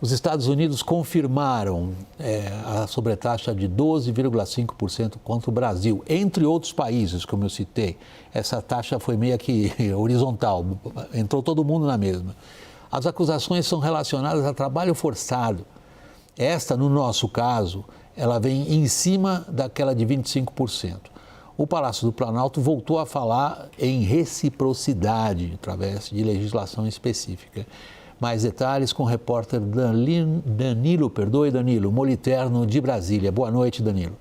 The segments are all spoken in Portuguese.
Os Estados Unidos confirmaram a sobretaxa de 12,5% contra o Brasil, entre outros países, como eu citei. Essa taxa foi meio que horizontal, entrou todo mundo na mesma. As acusações são relacionadas a trabalho forçado. Esta, no nosso caso, ela vem em cima daquela de 25%. O Palácio do Planalto voltou a falar em reciprocidade, através de legislação específica. Mais detalhes com o repórter Danilo Moliterno, de Brasília. Boa noite, Danilo.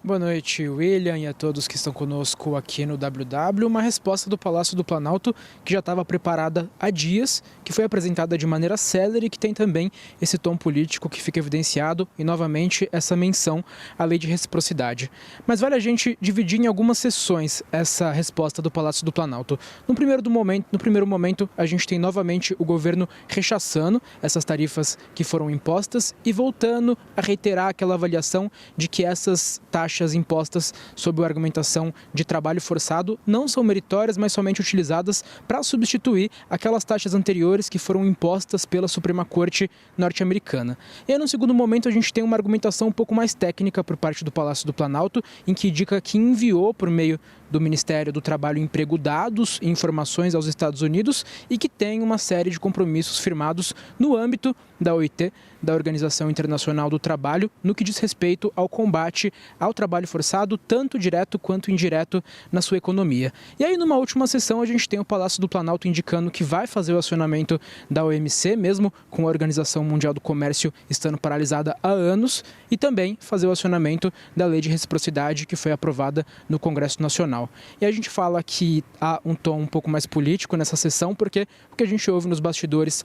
Boa noite, William, e a todos que estão conosco aqui no WW. Uma resposta do Palácio do Planalto que já estava preparada há dias, que foi apresentada de maneira célere e que tem também esse tom político que fica evidenciado e, novamente, essa menção à lei de reciprocidade. Mas vale a gente dividir em algumas sessões essa resposta do Palácio do Planalto. No primeiro momento, a gente tem novamente o governo rechaçando essas tarifas que foram impostas e voltando a reiterar aquela avaliação de que essas taxas impostas sob a argumentação de trabalho forçado não são meritórias, mas somente utilizadas para substituir aquelas taxas anteriores que foram impostas pela Suprema Corte norte-americana. E aí, no segundo momento, a gente tem uma argumentação um pouco mais técnica por parte do Palácio do Planalto, em que indica que enviou por meio do Ministério do Trabalho e Emprego dados e informações aos Estados Unidos e que tem uma série de compromissos firmados no âmbito da OIT, da Organização Internacional do Trabalho, no que diz respeito ao combate ao trabalho forçado, tanto direto quanto indireto na sua economia. E aí, numa última sessão, a gente tem o Palácio do Planalto indicando que vai fazer o acionamento da OMC, mesmo com a Organização Mundial do Comércio estando paralisada há anos, e também fazer o acionamento da Lei de Reciprocidade, que foi aprovada no Congresso Nacional. E a gente fala que há um tom um pouco mais político nessa sessão, porque o que a gente ouve nos bastidores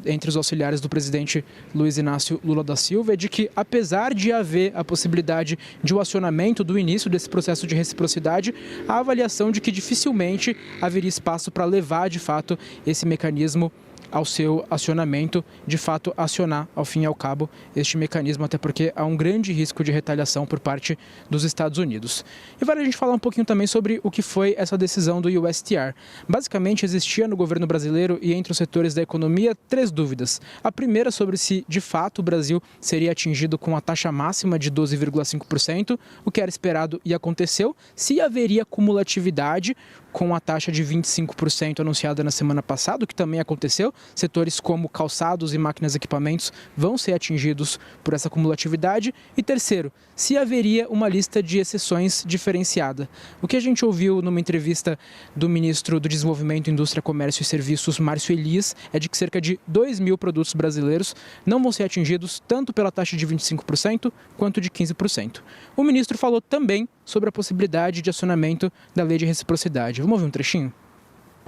entre os auxiliares do presidente Luiz Inácio Lula da Silva é de que, apesar de haver a possibilidade de o acionamento do início desse processo de reciprocidade, a avaliação de que dificilmente haveria espaço para levar, de fato, esse mecanismo ao seu acionamento, de fato acionar, ao fim e ao cabo, este mecanismo, até porque há um grande risco de retaliação por parte dos Estados Unidos. E vale a gente falar um pouquinho também sobre o que foi essa decisão do USTR. Basicamente, existia no governo brasileiro e entre os setores da economia 3 dúvidas. A primeira sobre se, de fato, o Brasil seria atingido com a taxa máxima de 12,5%, o que era esperado e aconteceu, se haveria cumulatividade com a taxa de 25% anunciada na semana passada, o que também aconteceu. Setores como calçados e máquinas e equipamentos vão ser atingidos por essa cumulatividade. E terceiro, se haveria uma lista de exceções diferenciada. O que a gente ouviu numa entrevista do ministro do Desenvolvimento, Indústria, Comércio e Serviços, Márcio Elias, é de que cerca de 2.000 produtos brasileiros não vão ser atingidos tanto pela taxa de 25% quanto de 15%. O ministro falou também sobre a possibilidade de acionamento da lei de reciprocidade. Vamos ouvir um trechinho?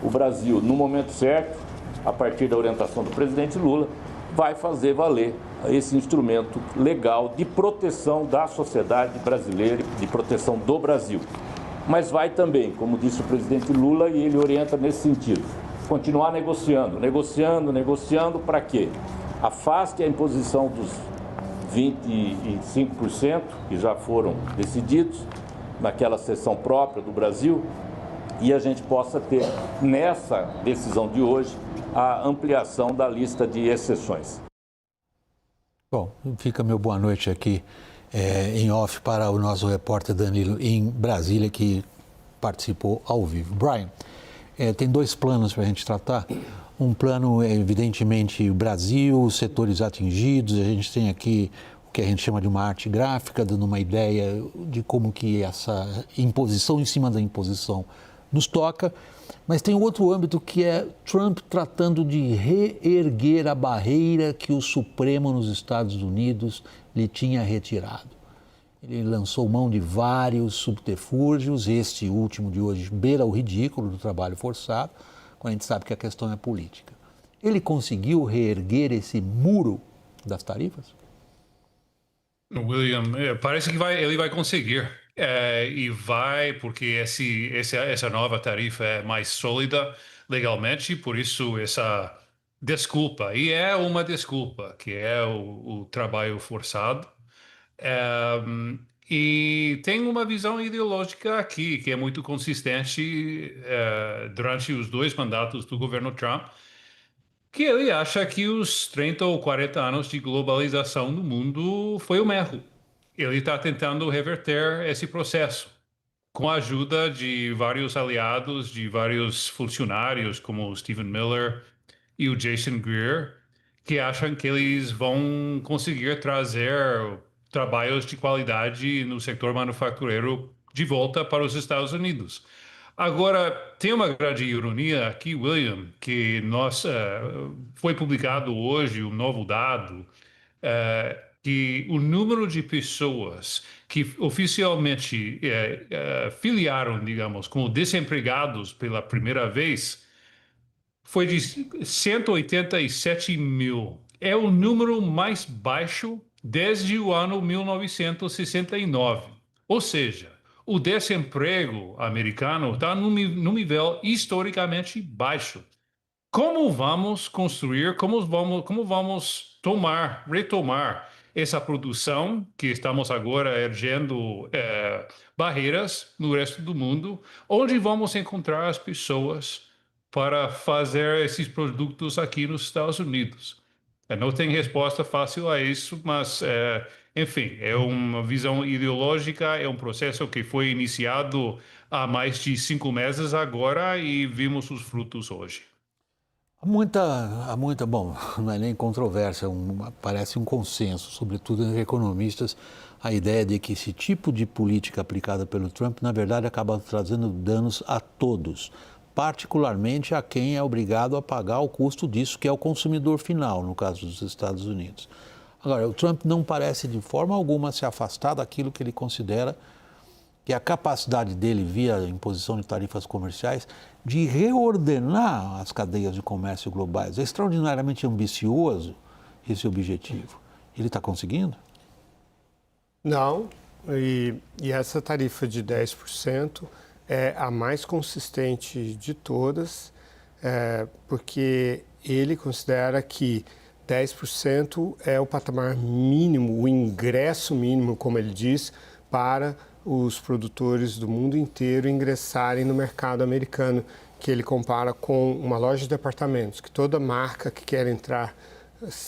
O Brasil, no momento certo, a partir da orientação do presidente Lula, vai fazer valer esse instrumento legal de proteção da sociedade brasileira, de proteção do Brasil. Mas vai também, como disse o presidente Lula, e ele orienta nesse sentido, continuar negociando para quê? Afaste a imposição dos 25% que já foram decididos naquela sessão própria do Brasil, e a gente possa ter, nessa decisão de hoje, a ampliação da lista de exceções. Bom, fica meu boa noite aqui em off para o nosso repórter Danilo em Brasília, que participou ao vivo. Brian, tem 2 planos para a gente tratar. Um plano é, evidentemente, o Brasil, os setores atingidos. A gente tem aqui o que a gente chama de uma arte gráfica, dando uma ideia de como que essa imposição em cima da imposição nos toca. Mas tem outro âmbito que é Trump tratando de reerguer a barreira que o Supremo nos Estados Unidos lhe tinha retirado. Ele lançou mão de vários subterfúgios, este último de hoje beira o ridículo do trabalho forçado, quando a gente sabe que a questão é política. Ele conseguiu reerguer esse muro das tarifas? William, parece que ele vai conseguir. E vai, porque essa nova tarifa é mais sólida legalmente, por isso essa desculpa, e é uma desculpa, que é o trabalho forçado. E tem uma visão ideológica aqui que é muito consistente durante os 2 mandatos do governo Trump, que ele acha que os 30 ou 40 anos de globalização no mundo foi um erro. Ele está tentando reverter esse processo com a ajuda de vários aliados, de vários funcionários, como o Stephen Miller e o Jason Greer, que acham que eles vão conseguir trazer trabalhos de qualidade no setor manufatureiro de volta para os Estados Unidos. Agora, tem uma grande ironia aqui, William, que foi publicado hoje um novo dado, que o número de pessoas que oficialmente filiaram, digamos, como desempregados pela primeira vez, foi de 187 mil. É o número mais baixo desde o ano 1969. Ou seja, o desemprego americano está num nível historicamente baixo. Como vamos construir, como vamos retomar essa produção que estamos agora erguendo barreiras no resto do mundo? Onde vamos encontrar as pessoas para fazer esses produtos aqui nos Estados Unidos? Não tem resposta fácil a isso, mas, enfim, é uma visão ideológica, é um processo que foi iniciado há mais de 5 meses agora e vimos os frutos hoje. Bom, não é nem controvérsia, parece um consenso, sobretudo entre economistas, a ideia de que esse tipo de política aplicada pelo Trump, na verdade, acaba trazendo danos a todos, particularmente a quem é obrigado a pagar o custo disso, que é o consumidor final, no caso dos Estados Unidos. Agora, o Trump não parece de forma alguma se afastar daquilo que ele considera que é a capacidade dele, via imposição de tarifas comerciais, de reordenar as cadeias de comércio globais. É extraordinariamente ambicioso esse objetivo. Ele está conseguindo? Não, e essa tarifa de 10% é a mais consistente de todas, porque ele considera que 10% é o patamar mínimo, o ingresso mínimo, como ele diz, para os produtores do mundo inteiro ingressarem no mercado americano, que ele compara com uma loja de departamentos, que toda marca que quer entrar,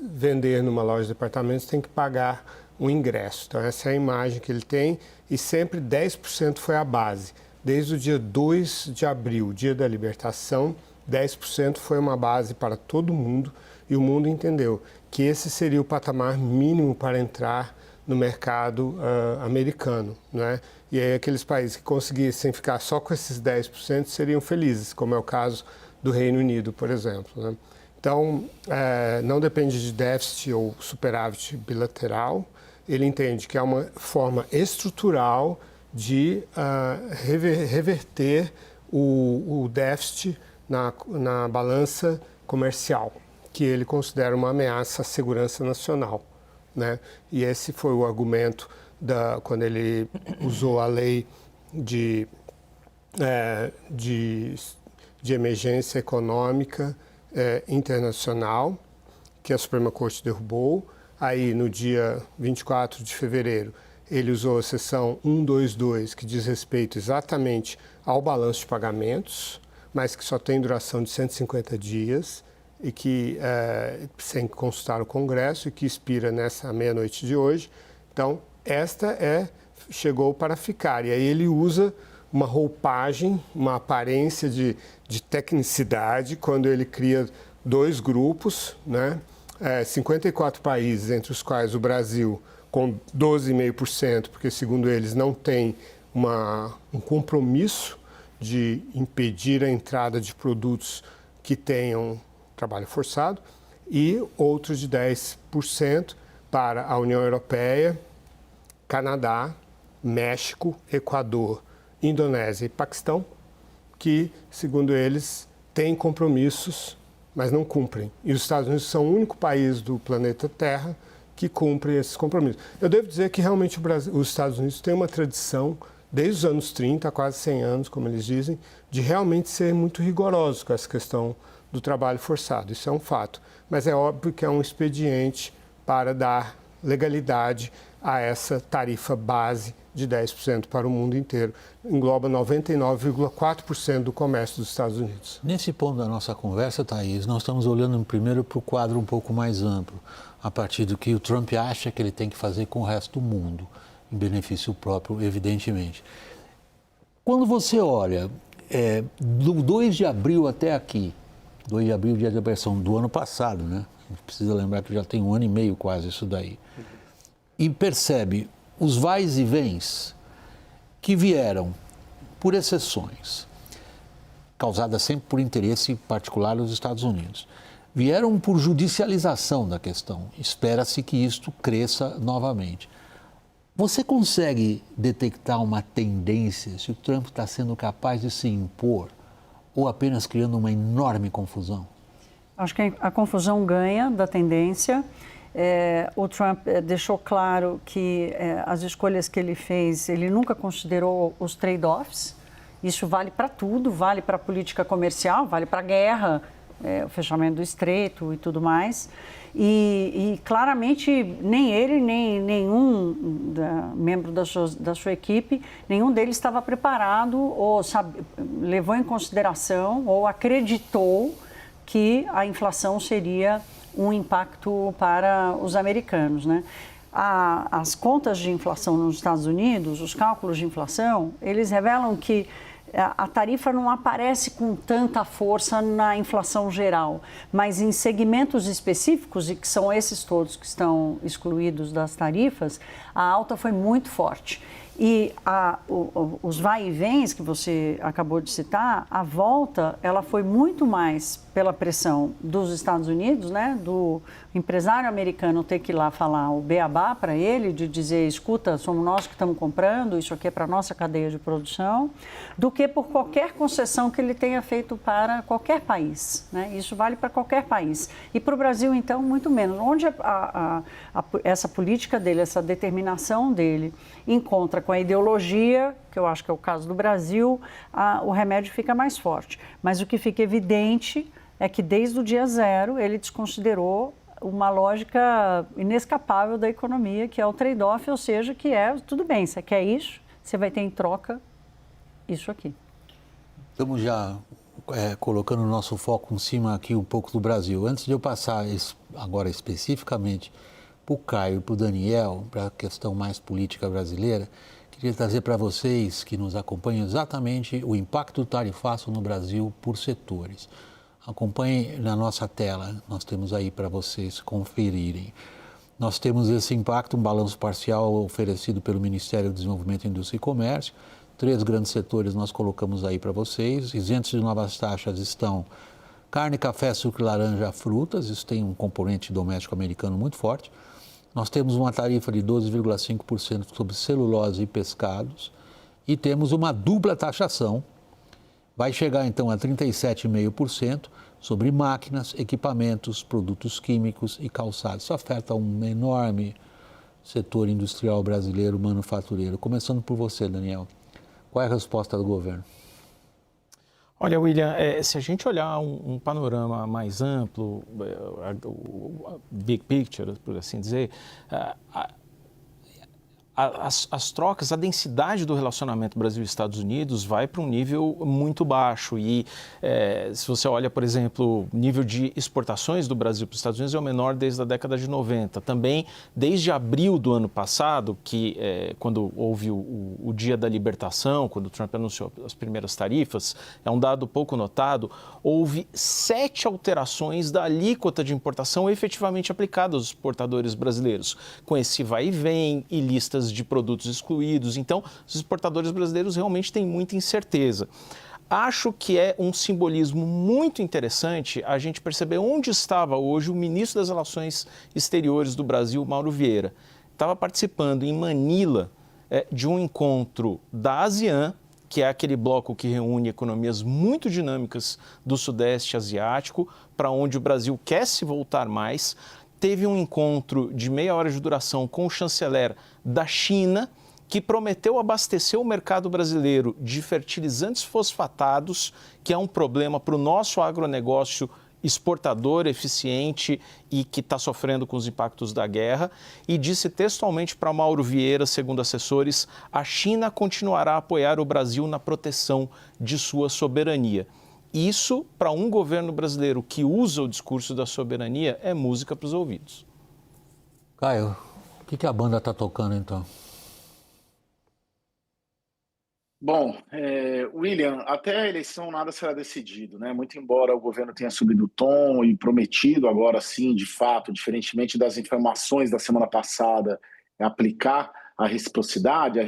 vender numa loja de departamentos tem que pagar um ingresso. Então essa é a imagem que ele tem e sempre 10% foi a base. Desde o dia 2 de abril, dia da libertação, 10% foi uma base para todo mundo e o mundo entendeu que esse seria o patamar mínimo para entrar no mercado americano, né? E aí aqueles países que conseguissem ficar só com esses 10% seriam felizes, como é o caso do Reino Unido, por exemplo, né? Então, não depende de déficit ou superávit bilateral, ele entende que é uma forma estrutural de reverter o déficit na balança comercial, que ele considera uma ameaça à segurança nacional, né? E esse foi o argumento quando ele usou a lei de emergência econômica internacional, que a Suprema Corte derrubou. Aí, no dia 24 de fevereiro, ele usou a seção 122, que diz respeito exatamente ao balanço de pagamentos, mas que só tem duração de 150 dias, e que, sem consultar o Congresso, e que expira nessa meia-noite de hoje. Então, esta chegou para ficar. E aí ele usa uma roupagem, uma aparência de tecnicidade, quando ele cria 2 grupos, né? 54 países, entre os quais o Brasil, com 12,5%, porque, segundo eles, não tem um compromisso de impedir a entrada de produtos que tenham trabalho forçado, e outros de 10% para a União Europeia, Canadá, México, Equador, Indonésia e Paquistão, que, segundo eles, têm compromissos, mas não cumprem. E os Estados Unidos são o único país do planeta Terra que cumpre esses compromissos. Eu devo dizer que realmente os Estados Unidos têm uma tradição, desde os anos 30, há quase 100 anos, como eles dizem, de realmente ser muito rigorosos com essa questão do trabalho forçado. Isso é um fato. Mas é óbvio que é um expediente para dar legalidade a essa tarifa base de 10% para o mundo inteiro. Engloba 99,4% do comércio dos Estados Unidos. Nesse ponto da nossa conversa, Thaís, nós estamos olhando primeiro para o quadro um pouco mais amplo, a partir do que o Trump acha que ele tem que fazer com o resto do mundo, em benefício próprio, evidentemente. Quando você olha do 2 de abril até aqui, 2 de abril, dia de aberração do ano passado, né? A gente precisa lembrar que já tem 1 ano e meio quase isso daí. E percebe os vais e vens que vieram por exceções, causadas sempre por interesse particular dos Estados Unidos. Vieram por judicialização da questão. Espera-se que isto cresça novamente. Você consegue detectar uma tendência se o Trump está sendo capaz de se impor ou apenas criando uma enorme confusão? Acho que a confusão ganha da tendência. O Trump deixou claro que as escolhas que ele fez, ele nunca considerou os trade-offs. Isso vale para tudo, vale para a política comercial, vale para a guerra, o fechamento do estreito e tudo mais. E claramente nem ele, nem nenhum membro da sua equipe, nenhum deles estava preparado ou levou em consideração ou acreditou que a inflação seria um impacto para os americanos, né? As contas de inflação nos Estados Unidos, os cálculos de inflação, eles revelam que a tarifa não aparece com tanta força na inflação geral, mas em segmentos específicos, e que são esses todos que estão excluídos das tarifas, a alta foi muito forte. E os vai e vens que você acabou de citar, a volta, ela foi muito mais pela pressão dos Estados Unidos, né, do empresário americano ter que ir lá falar o beabá para ele, de dizer, escuta, somos nós que estamos comprando, isso aqui é para a nossa cadeia de produção, do que por qualquer concessão que ele tenha feito para qualquer país, né? Isso vale para qualquer país. E para o Brasil, então, muito menos. Onde essa política dele, essa determinação dele, encontra com a ideologia, que eu acho que é o caso do Brasil, o remédio fica mais forte. Mas o que fica evidente é que desde o dia zero ele desconsiderou uma lógica inescapável da economia, que é o trade-off, ou seja, que tudo bem, você quer isso, você vai ter em troca isso aqui. Estamos já colocando o nosso foco em cima aqui um pouco do Brasil. Antes de eu passar agora especificamente para o Caio e para o Daniel, para a questão mais política brasileira, queria trazer para vocês que nos acompanham exatamente o impacto do tarifaço no Brasil por setores. Acompanhem na nossa tela, nós temos aí para vocês conferirem. Nós temos esse impacto, um balanço parcial oferecido pelo Ministério do Desenvolvimento, Indústria e Comércio. 3 grandes setores nós colocamos aí para vocês. Isentos de novas taxas estão carne, café, suco, laranja, frutas. Isso tem um componente doméstico americano muito forte. Nós temos uma tarifa de 12,5% sobre celulose e pescados. E temos uma dupla taxação. Vai chegar então a 37,5% sobre máquinas, equipamentos, produtos químicos e calçados. Isso afeta um enorme setor industrial brasileiro, manufatureiro. Começando por você, Daniel. Qual é a resposta do governo? Olha, William, se a gente olhar um panorama mais amplo, o big picture, por assim dizer, as trocas, a densidade do relacionamento Brasil e Estados Unidos vai para um nível muito baixo e se você olha, por exemplo, o nível de exportações do Brasil para os Estados Unidos é o menor desde a década de 90. Também, desde abril do ano passado, que quando houve o Dia da Libertação, quando o Trump anunciou as primeiras tarifas, é um dado pouco notado, houve 7 alterações da alíquota de importação efetivamente aplicada aos exportadores brasileiros, com esse vai e vem e listas de produtos excluídos. Então, os exportadores brasileiros realmente têm muita incerteza. Acho que é um simbolismo muito interessante a gente perceber onde estava hoje o ministro das Relações Exteriores do Brasil, Mauro Vieira. Estava participando em Manila de um encontro da ASEAN, que é aquele bloco que reúne economias muito dinâmicas do Sudeste Asiático, para onde o Brasil quer se voltar mais. Teve um encontro de meia hora de duração com o chanceler da China, que prometeu abastecer o mercado brasileiro de fertilizantes fosfatados, que é um problema para o nosso agronegócio exportador eficiente e que está sofrendo com os impactos da guerra, e disse textualmente para Mauro Vieira, segundo assessores, a China continuará a apoiar o Brasil na proteção de sua soberania. Isso, para um governo brasileiro que usa o discurso da soberania, é música para os ouvidos. Caio, o que a banda está tocando então? Bom, William, até a eleição nada será decidido, né? Muito embora o governo tenha subido o tom e prometido agora sim, de fato, diferentemente das informações da semana passada, aplicar a reciprocidade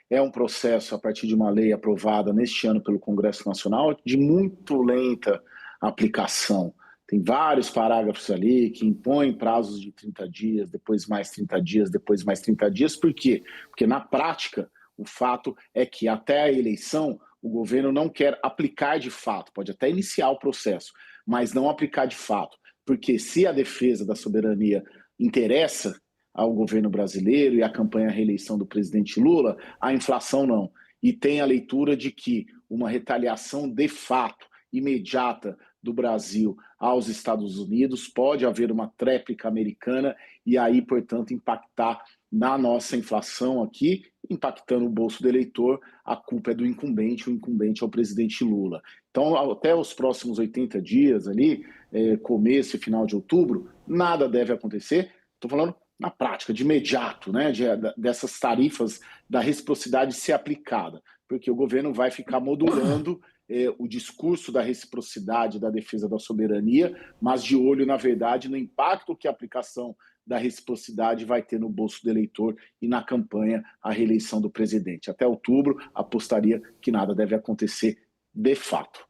é um processo a partir de uma lei aprovada neste ano pelo Congresso Nacional de muito lenta aplicação. Tem vários parágrafos ali que impõem prazos de 30 dias, depois mais 30 dias, depois mais 30 dias. Por quê? Porque na prática o fato é que até a eleição o governo não quer aplicar de fato, pode até iniciar o processo, mas não aplicar de fato, porque se a defesa da soberania interessa ao governo brasileiro e à campanha à reeleição do presidente Lula, a inflação não. E tem a leitura de que uma retaliação de fato, imediata do Brasil aos Estados Unidos, pode haver uma tréplica americana e aí, portanto, impactar na nossa inflação aqui, impactando o bolso do eleitor. A culpa é do incumbente, o incumbente é o presidente Lula. Então, até os próximos 80 dias ali, começo e final de outubro, nada deve acontecer. Estou falando na prática, de imediato, né, dessas tarifas da reciprocidade ser aplicada, porque o governo vai ficar modulando o discurso da reciprocidade, da defesa da soberania, mas de olho, na verdade, no impacto que a aplicação da reciprocidade vai ter no bolso do eleitor e na campanha à reeleição do presidente. Até outubro, apostaria que nada deve acontecer de fato.